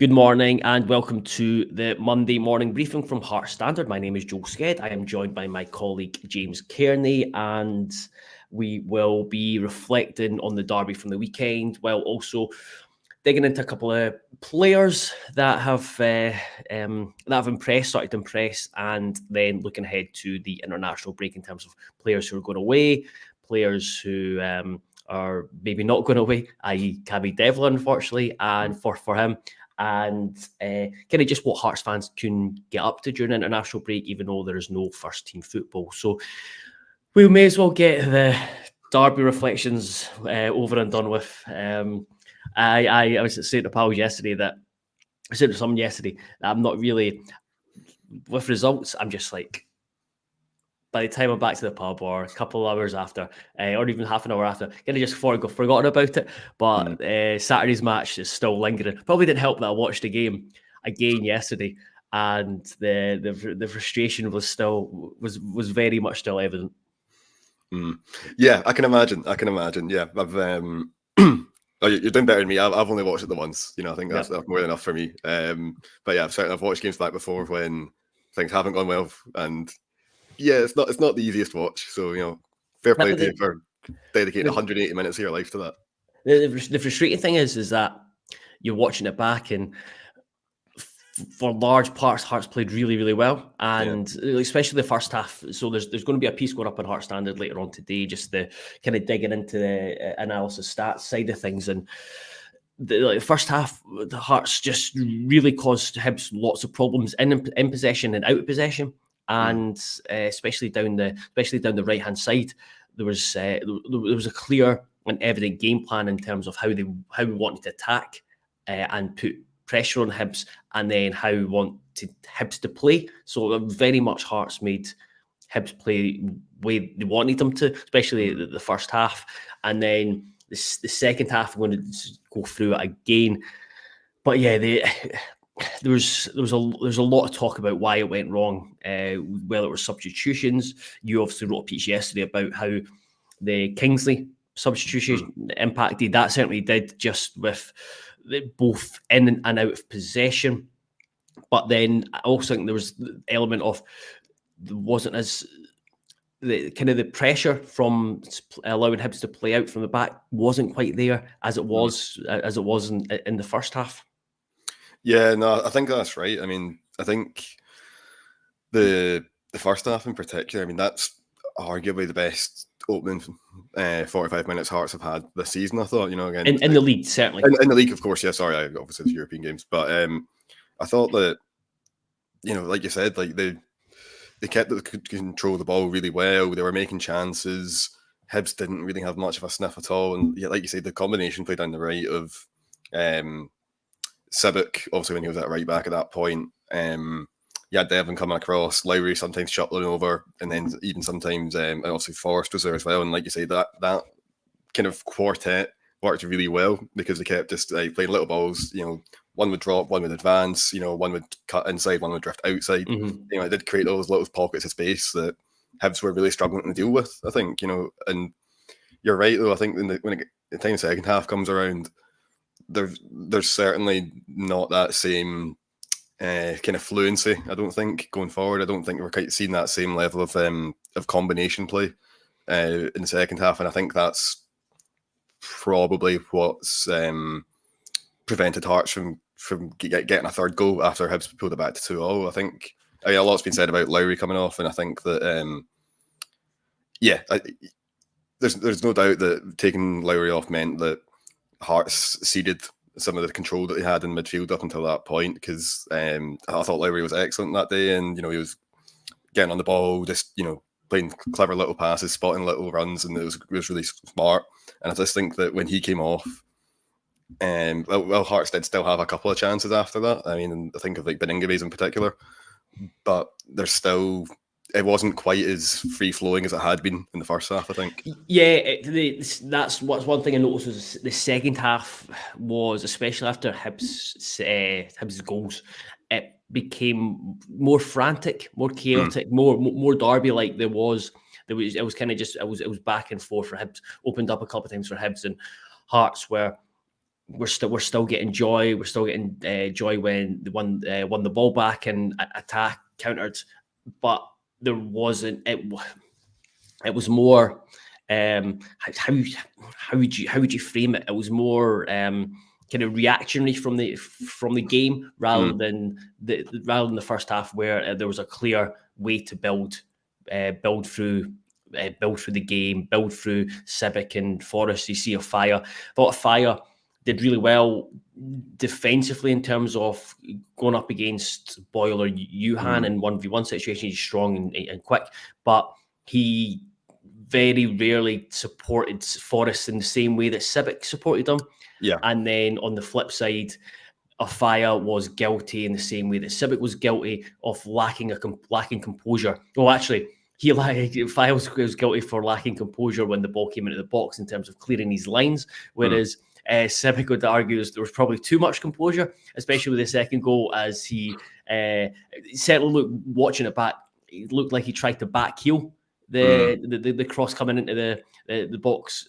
Good morning and welcome to the Monday morning briefing from Hearts Standard. My name is Joel Sked. I am joined by my colleague James Kearney, and we will be reflecting on the derby from the weekend while also digging into a couple of players that have started to impress, and then looking ahead to the international break in terms of players who are going away, players who are maybe not going away, i.e. Cabby Devlin, unfortunately, and for him. And kind of just what Hearts fans can get up to during international break, even though there is no first team football. So we may as well get the derby reflections over and done with. I was saying to pals yesterday that I said to someone yesterday that I'm not really with results. I'm just like, by the time I'm back to the pub or a couple of hours after, or even half an hour after, kind of just forgotten about it. But Saturday's match is still lingering. Probably didn't help that I watched the game again yesterday, and the frustration was very much still evident. Yeah, I can imagine. Yeah, I've you're doing better than me. I've only watched it the once. I think that's more than enough for me. But yeah, I've watched games back before when things haven't gone well, and yeah, it's not the easiest watch. So fair play to you for dedicating 180 minutes of your life to that. The frustrating thing is that you're watching it back, and for large parts, Hearts played really, really well, and especially the first half. So there's going to be a piece going up on Hearts Standard later on today, just the kind of digging into the analysis stats side of things. And the first half, the Hearts just really caused Hibs lots of problems in possession and out of possession, and especially down the right hand side. There was a clear and evident game plan in terms of how we wanted to attack and put pressure on Hibs, and then how we wanted Hibs to play. So very much Hearts made Hibs play the way they wanted them to, especially the first half. And then the second half, I'm going to go through it again. But yeah, there was a lot of talk about why it went wrong, whether it was substitutions. You obviously wrote a piece yesterday about how the Kingsley substitution impacted. That certainly did, just with both in and out of possession. But then I also think there was the element of wasn't as the pressure from allowing Hibs to play out from the back wasn't quite there as it was in the first half. Yeah, no, I think that's right. I mean, I think the first half in particular, I mean, that's arguably the best opening 45 minutes Hearts have had this season, I thought. Again, in the league, certainly. In the league, of course, yeah, sorry, obviously it's European games. But I thought that, like you said, like they kept the control of the ball really well. They were making chances. Hibs didn't really have much of a sniff at all. And yeah, like you said, the combination play down the right of Sibic, obviously when he was at right back at that point. Devlin coming across, Lowry sometimes shuttling over, and then even sometimes, and obviously Forrest was there as well. And like you say, that kind of quartet worked really well because they kept just playing little balls. One would drop, one would advance. One would cut inside, one would drift outside. It did create those little pockets of space that Hibs were really struggling to deal with, I think. And you're right though. I think when the time the second half comes around, there's certainly not that same kind of fluency, I don't think, going forward. I don't think we're quite seeing that same level of combination play in the second half, and I think that's probably what's prevented Hearts from getting a third goal after Hibs pulled it back to 2-0. I think a lot's been said about Lowry coming off, and I think that there's no doubt that taking Lowry off meant that Hearts ceded some of the control that they had in midfield up until that point, because I thought Lowry was excellent that day, and he was getting on the ball, just playing clever little passes, spotting little runs, and it was really smart. And I just think that when he came off, Hearts did still have a couple of chances after that. I mean, I think of like Beningavis in particular, but there's still, it wasn't quite as free flowing as it had been in the first half, I think. Yeah, that's what's one thing I noticed was the second half was, especially after Hibs' goals, it became more frantic, more chaotic, more derby like. It was back and forth for Hibs. Opened up a couple of times for Hibs, and Hearts were we're still getting joy. We're still getting joy when they won the ball back and attack countered, but there wasn't. It was more. How would you frame it? It was more kind of reactionary from the game rather than the first half, where there was a clear way to build through the game, build through Civic and Forrest. You see Fire. I thought Fire did really well defensively in terms of going up against Boyle or Johan in 1v1 situation. He's strong and quick, but he very rarely supported Forrest in the same way that Civic supported him. Yeah. And then on the flip side, Afaya was guilty in the same way that Civic was guilty of lacking composure. Well, actually, Afaya was guilty for lacking composure when the ball came into the box in terms of clearing his lines, whereas Civic would argue there was probably too much composure, especially with the second goal, as he certainly looked, watching it back, it looked like he tried to back heel the cross coming into the box.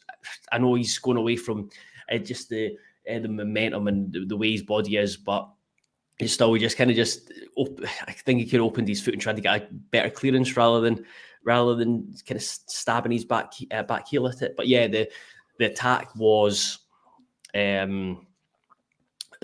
I know he's going away from just the momentum and the way his body is, but he just kind of I think he could have opened his foot and tried to get a better clearance rather than kind of stabbing his back heel at it. But yeah, the attack was.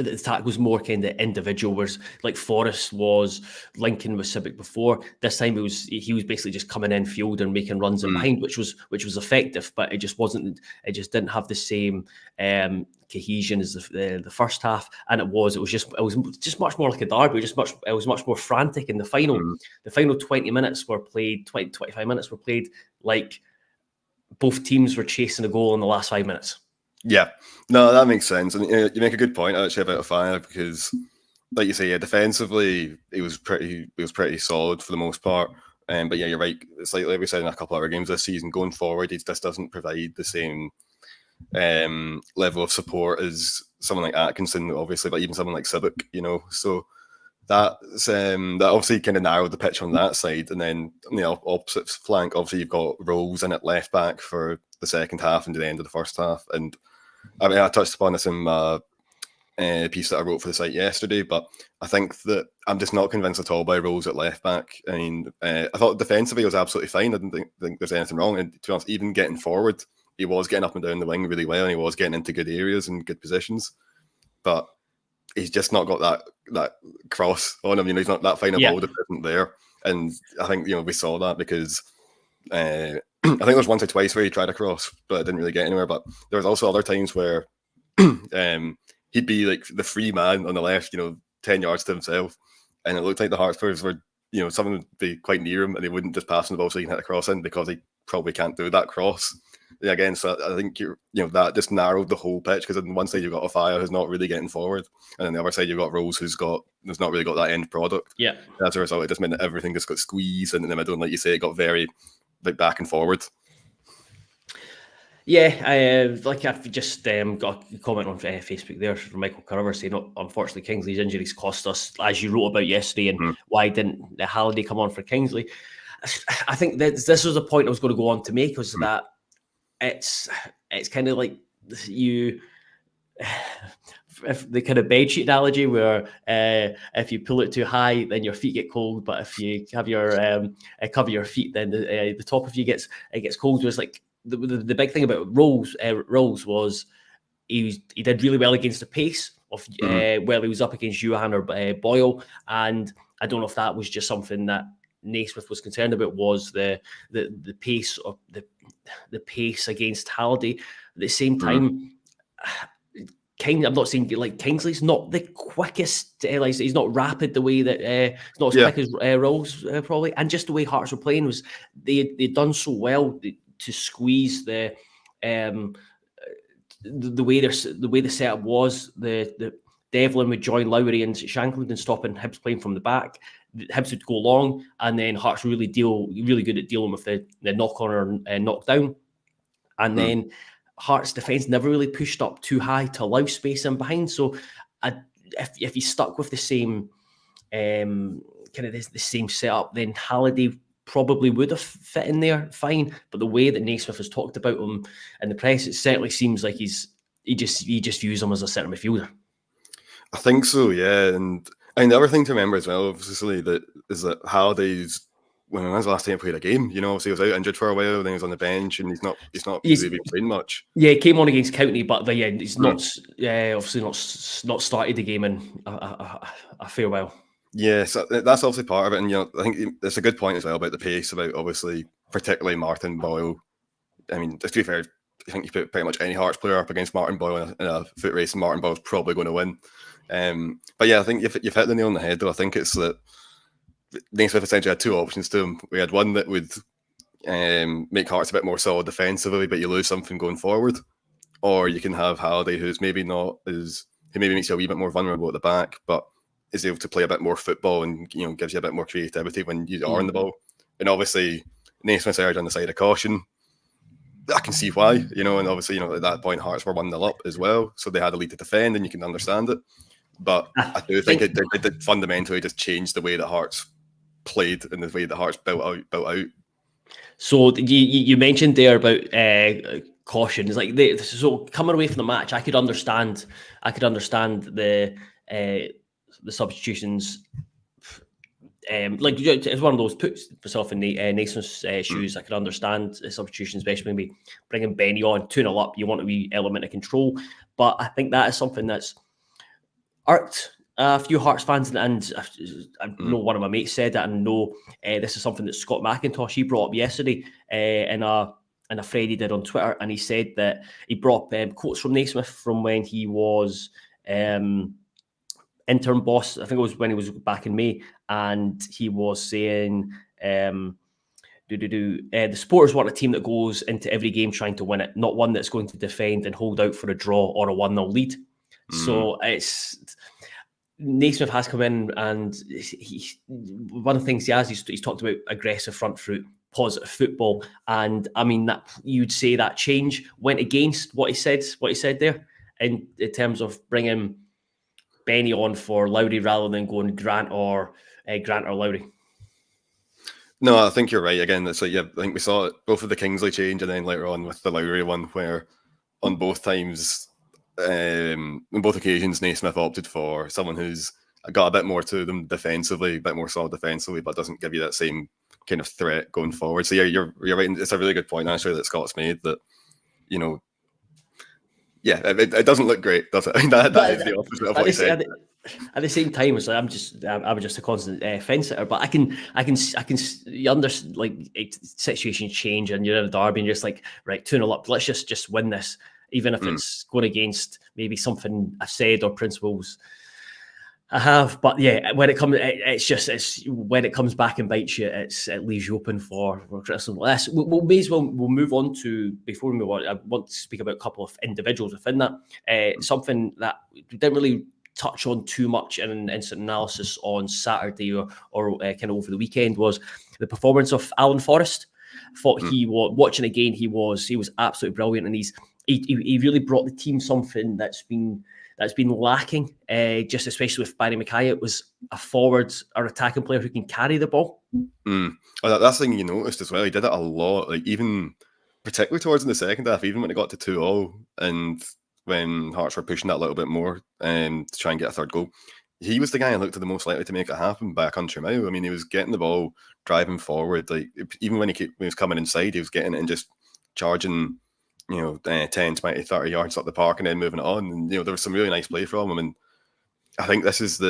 The attack was more kind of individual, whereas like Forrest was linking with Civic before. This time he was basically just coming in field and making runs in behind, which was effective, but it just didn't have the same cohesion as the first half. And it was just much more like a derby. It was much more frantic in the final. The final 20 minutes were played, 25 minutes were played like both teams were chasing a goal in the last 5 minutes. Yeah, no, that makes sense, and you make a good point actually about Fire, because, like you say, defensively it was pretty solid for the most part. But yeah, you're right. It's like we said in a couple of other games this season, going forward, he just doesn't provide the same level of support as someone like Atkinson, obviously, but even someone like Civic, So that obviously kind of narrowed the pitch on that side, and then on the opposite flank, obviously you've got Rolls in at left back for the second half and to the end of the first half. And I mean, I touched upon this in my piece that I wrote for the site yesterday, but I think that I'm just not convinced at all by Rolls at left back. I mean, I thought defensively he was absolutely fine. I didn't think there's anything wrong. And to be honest, even getting forward, he was getting up and down the wing really well, and he was getting into good areas and good positions. But he's just not got that cross on him. He's not that final ball that isn't there. And I think we saw that because I think there was once or twice where he tried a cross, but it didn't really get anywhere. But there was also other times where he'd be like the free man on the left, 10 yards to himself, and it looked like the Hearts players were, someone would be quite near him and they wouldn't just pass him the ball so he can hit a cross in, because he probably can't do that cross. Again, so I think that just narrowed the whole pitch, because on one side you've got a Fire who's not really getting forward, and on the other side you've got Rose who's not really got that end product. Yeah. As a result, it just meant that everything just got squeezed, and in the middle, and like you say, it got very back and forward. Yeah, I've just got a comment on Facebook there from Michael Carver saying, unfortunately, Kingsley's injuries cost us, as you wrote about yesterday, and why didn't Halliday come on for Kingsley? I think that this was a point I was going to go on to make, was that it's kind of like if the kind of bedsheet analogy where if you pull it too high, then your feet get cold, but if you have your cover your feet, then the top of you gets cold. It was like the big thing about Rolls was he did really well against the pace of while he was up against Johan or Boyle, and I don't know if that was just something that Naismith was concerned about, was the pace of the pace against Halliday. At the same time, I'm not saying like Kingsley's not the quickest, he's not rapid the way that he's not as quick as Rolls probably, and just the way Hearts were playing was they'd done so well to squeeze the way the setup was. The Devlin would join Lowry and Shankland and stopping Hibs playing from the back. Hibs would go long, and then Hearts really good at dealing with the knock on or knock down, and then Hearts' defence never really pushed up too high to allow space in behind. So if he stuck with the same kind of the same setup, then Halliday probably would have fit in there fine. But the way that Naismith has talked about him in the press, it certainly seems like he's he just views him as a centre midfielder. I think so, yeah. And the other thing to remember as well, obviously, is that Halliday's, when was the last time he played a game? Obviously he was out injured for a while, then he was on the bench, and he's not really been playing much. Yeah, he came on against County, but he's not obviously not started the game in a fair while. Yeah, so that's obviously part of it, and I think it's a good point as well about the pace, about obviously particularly Martin Boyle. I mean, to be fair, I think you put pretty much any Hearts player up against Martin Boyle in a foot race, and Martin Boyle's probably going to win. But yeah, I think you've hit the nail on the head, though. I think it's that Naismith essentially had two options to him. We had one that would make Hearts a bit more solid defensively, but you lose something going forward. Or you can have Halliday, who maybe makes you a wee bit more vulnerable at the back, but is able to play a bit more football and gives you a bit more creativity when you are on the ball. And obviously, Naismith's erred on the side of caution. I can see why, and obviously, at that point, Hearts were 1-0 up as well, so they had a lead to defend, and you can understand it. But I do think it did fundamentally just change the way that Hearts played and the way that Hearts built out. So you mentioned there about caution. It's like so coming away from the match, I could understand the substitutions. It's one of those, puts myself in Naismith's shoes. I could understand the substitutions, especially maybe bringing Benny on 2-0 up. You want a wee element of control, but I think that is something that's irked a few Hearts fans, and I know one of my mates said that, and know this is something that Scott McIntosh he brought up yesterday in a thread he did on Twitter, and he said that he brought up quotes from Naismith from when he was interim boss. I think it was when he was back in May, and he was saying the supporters want a team that goes into every game trying to win it, not one that's going to defend and hold out for a draw or a 1-0 lead. So it's Naismith has come in, and one of the things he has, he's talked about aggressive front foot, positive football, and I mean that you'd say that change went against what he said there in terms of bringing Benny on for Lowry rather than going Grant or Lowry. No, I think you're right. Again, it's like, I think we saw it both with the Kingsley change and then later on with the Lowry one, where on both times, on both occasions, Naismith opted for someone who's got a bit more to them defensively, a bit more solid defensively, but doesn't give you that same kind of threat going forward. So yeah, you're right. It's a really good point actually that Scott's made, that it doesn't look great, does it? I mean, that is the opposite of what he said. At the same time, it's like I was just a constant fence sitter, but I can you understand, like, situations change and you're in a derby and you're just like, right, 2-0 up, let's just win this, even if it's going against maybe something I've said or principles I have. But yeah, when it comes, when it comes back and bites you, it leaves you open for criticism. We'll move on to, before we move on, I want to speak about a couple of individuals within that. Something that we didn't really touch on too much in instant analysis on Saturday or kind of over the weekend was the performance of Devlin Forrest. I thought he was, watching again, he was absolutely brilliant, and he really brought the team something that's been lacking, just especially with Barry Mackay. It was a forward or attacking player who can carry the ball. That's the thing you noticed as well. He did it a lot, like even particularly towards in the second half, even when it got to 2-2 and when Hearts were pushing that a little bit more to try and get a third goal. He was the guy I looked at the most likely to make it happen by a country mile. I mean, he was getting the ball, driving forward. Like, even when he was coming inside, he was getting it and just charging, 10, 20, 30 yards up the park and then moving it on. And, there was some really nice play from him. And I think this is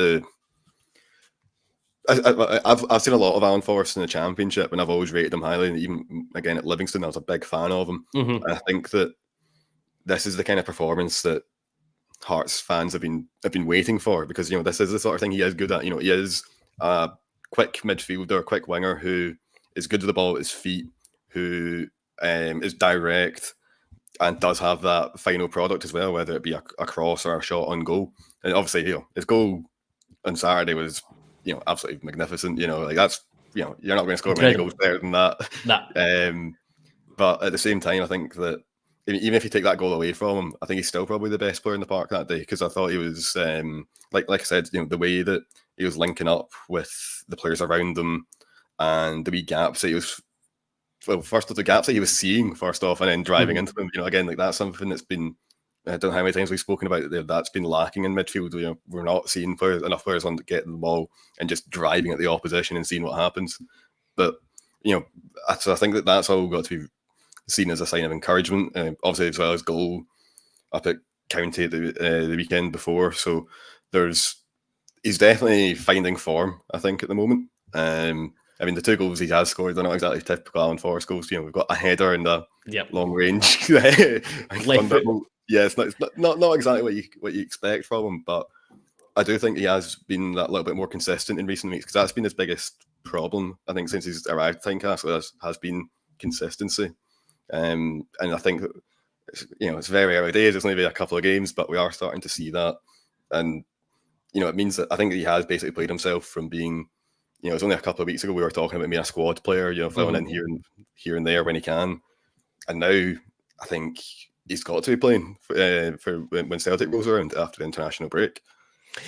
I've seen a lot of Devlin Forrest in the Championship, and I've always rated him highly. And even, again, at Livingston, I was a big fan of him. And I think that this is the kind of performance that Hearts fans have been waiting for, because this is the sort of thing he is good at. He is a quick midfielder, quick winger who is good with the ball at his feet, who is direct and does have that final product as well, whether it be a cross or a shot on goal. And obviously, his goal on Saturday was absolutely magnificent. Like, that's you're not going to score many goals better than that. Nah. But at the same time, I think that even if you take that goal away from him, I think he's still probably the best player in the park that day, because I thought he was, like I said, the way that he was linking up with the players around him and the wee gaps that he was, first of the gaps that he was seeing first off and then driving into them. Again, like, that's something that's been I don't know how many times we've spoken about it. That's been lacking in midfield. You know, we're not seeing enough players on getting the ball and just driving at the opposition and seeing what happens. But you know, so I think that's all got to be seen as a sign of encouragement. Obviously, as well as goal up at County the weekend before. So he's definitely finding form, I think, at the moment. I mean, the 2 goals he has scored are not exactly typical Alan Forrest goals. You know, we've got a header and a long range. Yeah, it's not exactly what you expect from him, but I do think he has been that little bit more consistent in recent weeks, because that's been his biggest problem, I think, since he's arrived at Tynecastle, has been consistency. And I think, you know, it's very early days. It's only been a couple of games, but we are starting to see that. And, you know, it means that I think he has basically played himself from being, you know, it's only a couple of weeks ago we were talking about being a squad player, you know, filling in here and there when he can. And now I think he's got to be playing for when Celtic goes around after the international break.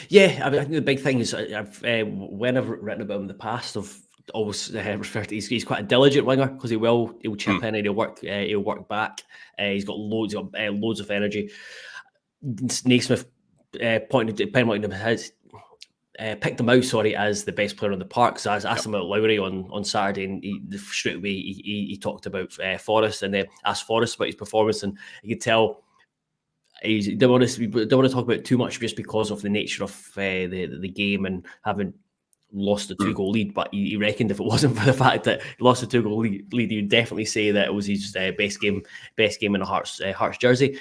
Yeah, I mean, I think the big thing is when I've written about him in the past, I've always referred to he's quite a diligent winger, because he'll chip in and he'll work back. He's got loads of energy. Naismith pinpointed him as picked him out, as the best player on the park. So I asked him about Lowry on Saturday, and straight away he talked about Forrest, and asked Forrest about his performance, and you could tell he don't want to talk about it too much, just because of the nature of the game and having lost the 2-goal lead. But he reckoned if it wasn't for the fact that he lost the 2-goal lead, he would definitely say that it was his best game in a Hearts jersey.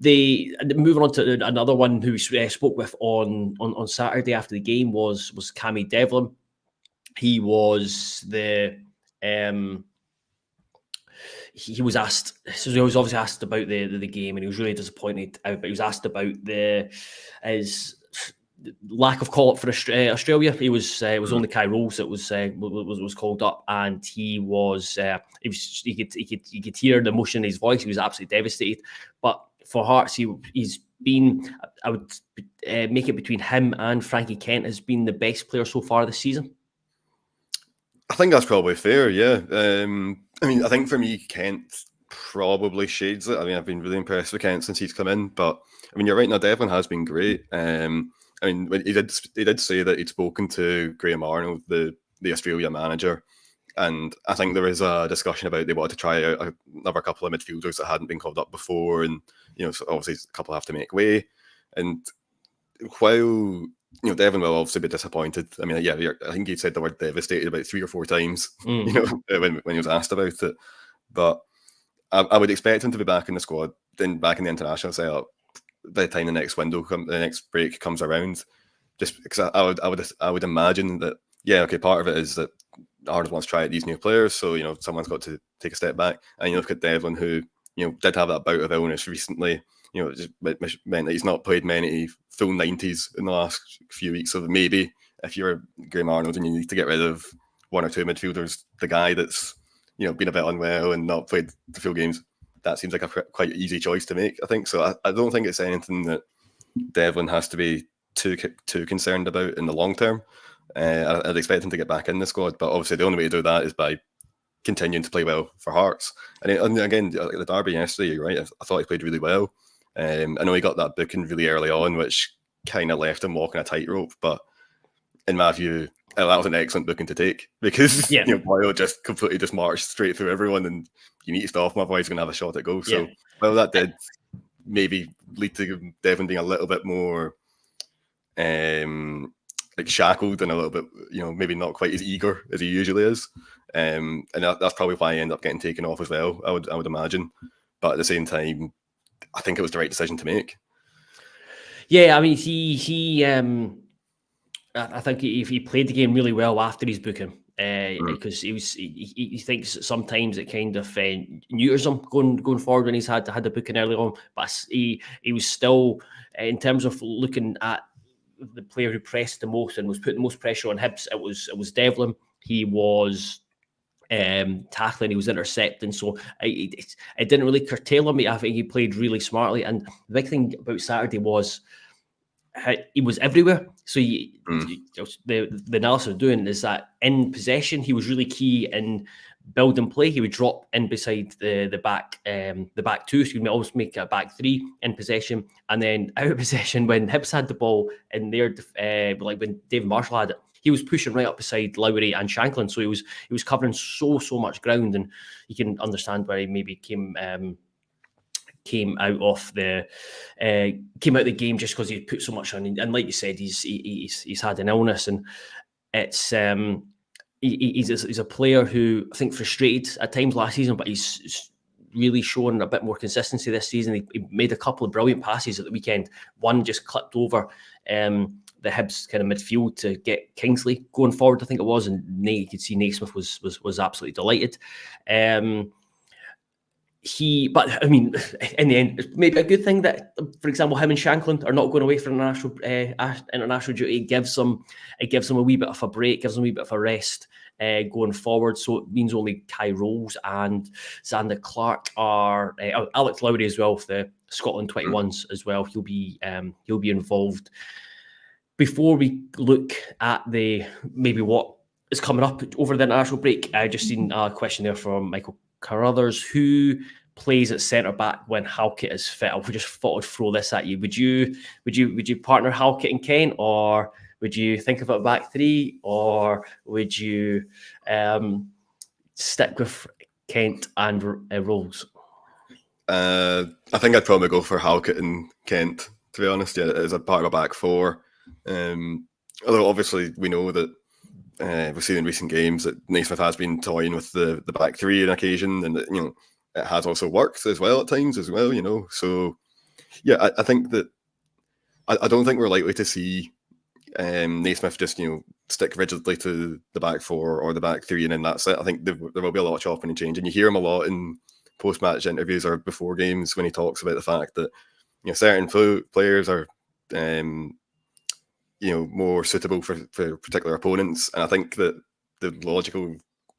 Moving on to another one who we spoke with on Saturday after the game was Cammy Devlin. He was he was asked. So he was obviously asked about the game, and he was really disappointed. But he was asked about his lack of call up for Australia. It was only Kai Rolls that was called up, and he could hear the emotion in his voice. He was absolutely devastated. But for Hearts, he's been, I would make it between him and Frankie Kent, has been the best player so far this season. I think that's probably fair, yeah. I mean, I think for me, Kent probably shades it. I mean, I've been really impressed with Kent since he's come in, but I mean, you're right. Now, Devlin has been great. I mean, he did say that he'd spoken to Graham Arnold, the Australia manager, and I think there was a discussion about they wanted to try out another couple of midfielders that hadn't been called up before, and you know, so obviously a couple have to make way. And while you know, Devlin will obviously be disappointed. I mean, yeah, I think he said the word devastated about 3 or 4 times, you know, when he was asked about it. But I would expect him to be back in the squad, then back in the international setup by the time the next the next break comes around. Just because I would imagine that, yeah, okay, part of it is that Arnold wants to try out these new players, so you know, someone's got to take a step back. And you look at Devlin, who you know did have that bout of illness recently. You know, it just meant that he's not played many full 90s in the last few weeks. So maybe if you're Graham Arnold and you need to get rid of 1 or 2 midfielders, the guy that's, you know, been a bit unwell and not played the full games, that seems like a quite easy choice to make, I think. So I don't think it's anything that Devlin has to be too concerned about in the long term. I'd expect him to get back in the squad, but obviously the only way to do that is by continuing to play well for Hearts. And again, the derby yesterday, you're right, I thought he played really well. I know he got that booking really early on, which kind of left him walking a tightrope. But in my view, that was an excellent booking to take, because you know, Boyle just completely just marched straight through everyone, and you need to stop him, otherwise he's going to have a shot at goal. So, well, that did maybe lead to Devlin being a little bit more like shackled and a little bit, you know, maybe not quite as eager as he usually is. And that's probably why he ended up getting taken off as well, I would imagine. But at the same time, I think it was the right decision to make. Yeah, I mean, I think he played the game really well after his booking, because he thinks sometimes it kind of neuters him going forward when he's had the booking early on. But he was still, in terms of looking at the player who pressed the most and was putting the most pressure on Hibs, it was Devlin. He was tackling, he was intercepting, so it didn't really curtail him. I think he played really smartly, and the big thing about Saturday was he was everywhere. So the analysis of doing is that in possession, he was really key in build and play. He would drop in beside the back two, so he would always make a back three in possession, and then out of possession when Hibs had the ball in their like when David Marshall had it, he was pushing right up beside Lowry and Shanklin, so he was covering so much ground, and you can understand where he maybe came out of the game just because he put so much on, and like you said, he's had an illness, and it's he's a player who I think frustrated at times last season, but he's really shown a bit more consistency this season. He made a couple of brilliant passes at the weekend. One just clipped over the Hibs kind of midfield to get Kingsley going forward, I think it was, and you could see Naismith was absolutely delighted. But I mean, in the end, it's maybe a good thing that, for example, him and Shanklin are not going away for international duty. It gives them a wee bit of a break, gives them a wee bit of a rest going forward. So it means only Kai Rolls and Xander Clark are Alex Lowry as well, for the Scotland 21s as well. He'll be involved. Before we look at maybe what is coming up over the international break, I just seen a question there from Michael Carruthers, who plays at centre back when Halkett is fit. I just thought I'd throw this at you. Would you partner Halkett and Kent, or would you think of a back three, or would you stick with Kent and Rolls? I think I'd probably go for Halkett and Kent, to be honest. Yeah, as a part of a back four. Although obviously we know that we've seen in recent games that Naismith has been toying with the back three on occasion, and it has also worked as well at times as well. So yeah, I think that I don't think we're likely to see Naismith just stick rigidly to the back four or the back three, and then that's it. I think there will be a lot of chopping and changing. You hear him a lot in post-match interviews or before games when he talks about the fact that certain players are more suitable for particular opponents, and I think that the logical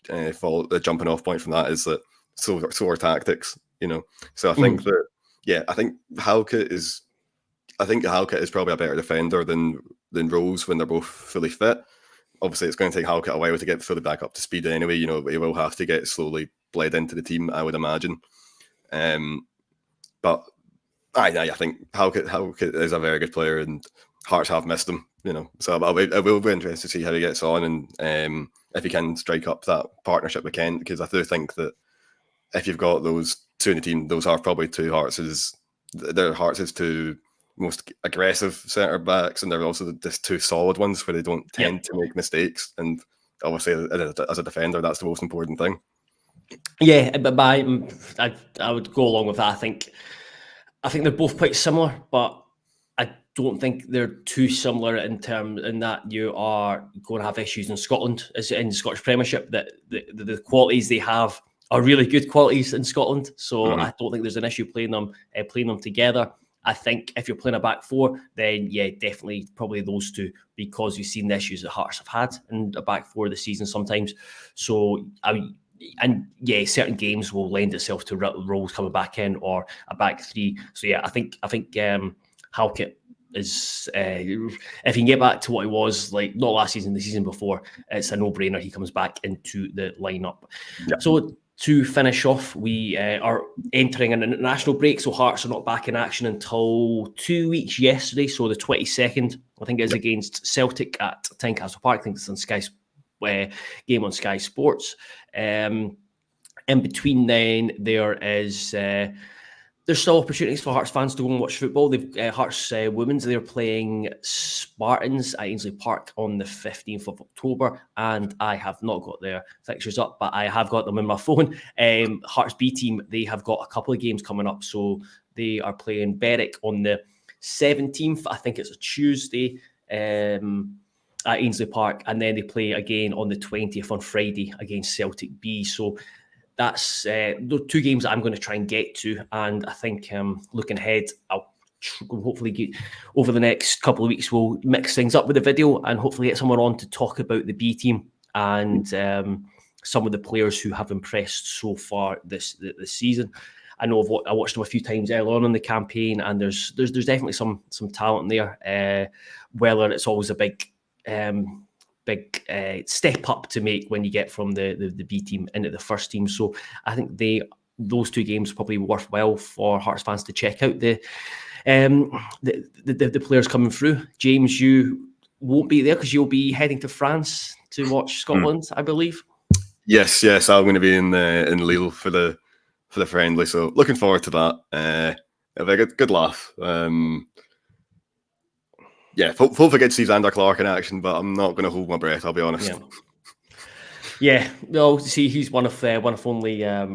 the jumping off point from that is that so are tactics. So I think that I think Halkett is probably a better defender than Rose when they're both fully fit. Obviously, it's going to take Halkett a while to get fully back up to speed anyway. He will have to get slowly bled into the team, I would imagine. But I think Halkett is a very good player, and Hearts have missed him. So I will be interested to see how he gets on, and if he can strike up that partnership with Kent, because I do think that if you've got those two in the team, those are probably they're Hearts' two most aggressive centre backs, and they're also just two solid ones where they don't tend to make mistakes. And obviously, as a defender, that's the most important thing. Yeah, but I would go along with that. I think they're both quite similar, but I don't think they're too similar in that you are going to have issues in Scotland, as in the Scottish Premiership, that the qualities they have are really good qualities in Scotland. So I don't think there's an issue playing them together. I think if you're playing a back four, then definitely probably those two, because we've seen the issues that Hearts have had in a back four this season sometimes. So certain games will lend itself to Rolls coming back in or a back three. So I think Halkett is, if he can get back to what he was like, not last season, the season before, it's a no-brainer. He comes back into the lineup. Yeah. So to finish off, we are entering an international break, so Hearts are not back in action until 2 weeks yesterday, so the 22nd, I think it is, against Celtic at Tynecastle Park. I think it's on Sky game on Sky Sports. In between then, there's still opportunities for Hearts fans to go and watch football. They've Hearts women's, they're playing Spartans at Ainsley Park on the 15th of October, and I have not got their fixtures up, but I have got them in my phone. Hearts B team, they have got a couple of games coming up, so they are playing Berwick on the 17th. I think it's a Tuesday at Ainsley Park, and then they play again on the 20th on Friday against Celtic B. So that's the two games that I'm going to try and get to, and I think looking ahead, I'll hopefully get over the next couple of weeks, we'll mix things up with the video and hopefully get someone on to talk about the B team and some of the players who have impressed so far this season. I know I watched them a few times early on in the campaign, and there's definitely some talent there. Whether it's always a big big step up to make when you get from the B team into the first team. So I think those two games probably worthwhile for Hearts fans to check out. The players coming through. James, you won't be there because you'll be heading to France to watch Scotland, I believe. Yes, I'm going to be in Lille for the friendly. So looking forward to that. It'll be a good laugh. Hopefully I get to see Xander Clark in action, but I'm not going to hold my breath, I'll be honest. Yeah, no. See, he's one of only a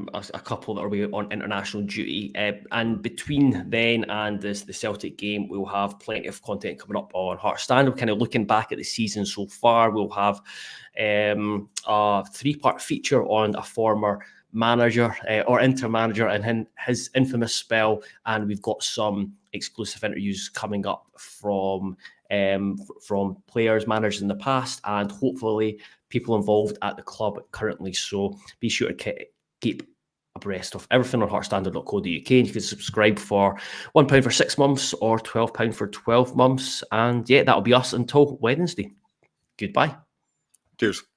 couple that will be on international duty, and between then and the Celtic game, we'll have plenty of content coming up on Hearts Stand. We're kind of looking back at the season so far. We'll have a 3-part feature on a former manager or Inter manager and his infamous spell, and we've got some exclusive interviews coming up from players, managers in the past, and hopefully people involved at the club currently. So be sure to keep abreast of everything on heartstandard.co.uk, and you can subscribe for £1 for 6 months or £12 for 12 months. And yeah, that'll be us until Wednesday. Goodbye. Cheers.